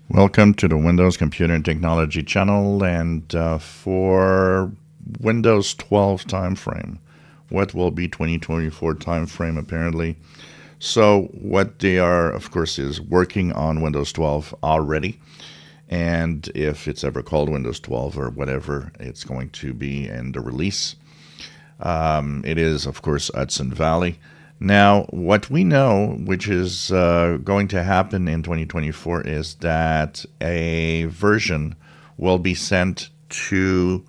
Welcome to the Windows Computer and Technology channel, and for Windows 12 timeframe, what will be 2024 timeframe apparently. So what they are, of course, is working on Windows 12 already, and if it's ever called Windows 12 or whatever it's going to be in the release, it is, of course, Hudson Valley. Now, what we know, which is going to happen in 2024, is that a version will be sent to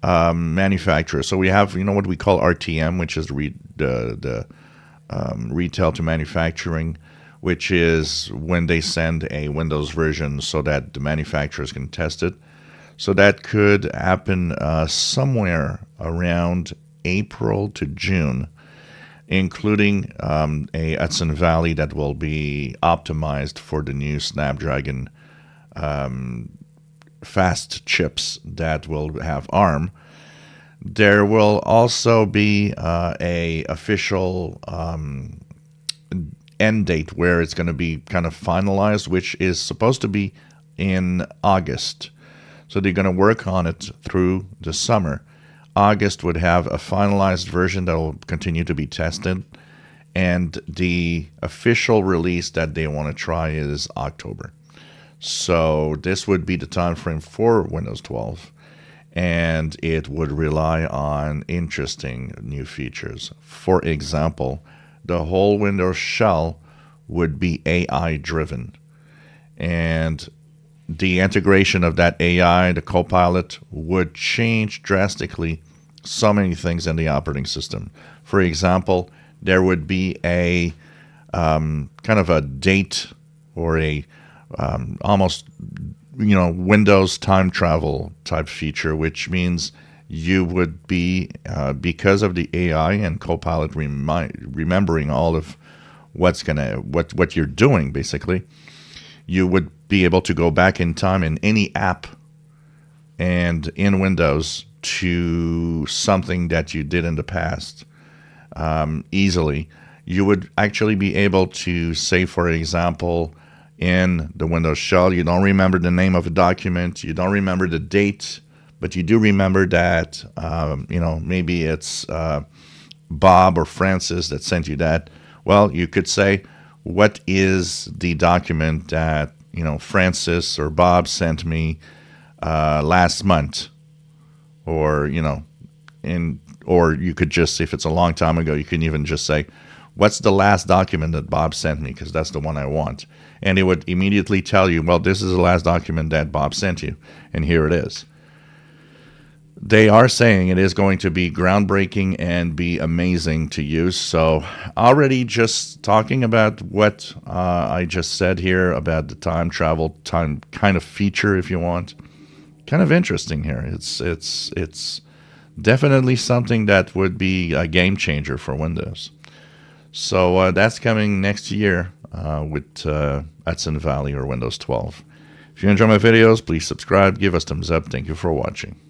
manufacturers. So we have, what we call RTM, which is the retail to manufacturing, which is when they send a Windows version so that the manufacturers can test it. So that could happen somewhere around April to June, including a Hudson Valley that will be optimized for the new Snapdragon fast chips that will have ARM. There will also be a official end date where it's going to be kind of finalized, which is supposed to be in August. So they're going to work on it through the summer. August would have a finalized version that will continue to be tested, and the official release that they want to try is October. So this would be the time frame for Windows 12, and it would rely on interesting new features. For example, the whole Windows shell would be AI driven, and the integration of that AI, the Copilot, would change drastically so many things in the operating system. For example, there would be a kind of a date or a almost Windows time travel type feature, which means you would be because of the AI and Copilot remembering all of what you're doing basically. You would be able to go back in time in any app and in Windows to something that you did in the past easily. You would actually be able to say, for example, in the Windows shell, you don't remember the name of a document, you don't remember the date, but you do remember that, maybe it's Bob or Francis that sent you that. Well, you could say, what is the document that Francis or Bob sent me last month, or or you could just, if it's a long time ago, you can even just say, what's the last document that Bob sent me, because that's the one I want, and it would immediately tell you, well, this is the last document that Bob sent you, and here it is. They are saying it is going to be groundbreaking and be amazing to use. So already just talking about what I just said here about the time travel time kind of feature, if you want, kind of interesting here. It's definitely something that would be a game changer for Windows. So that's coming next year with Hudson Valley or Windows 12. If you enjoy my videos, please subscribe, give us thumbs up. Thank you for watching.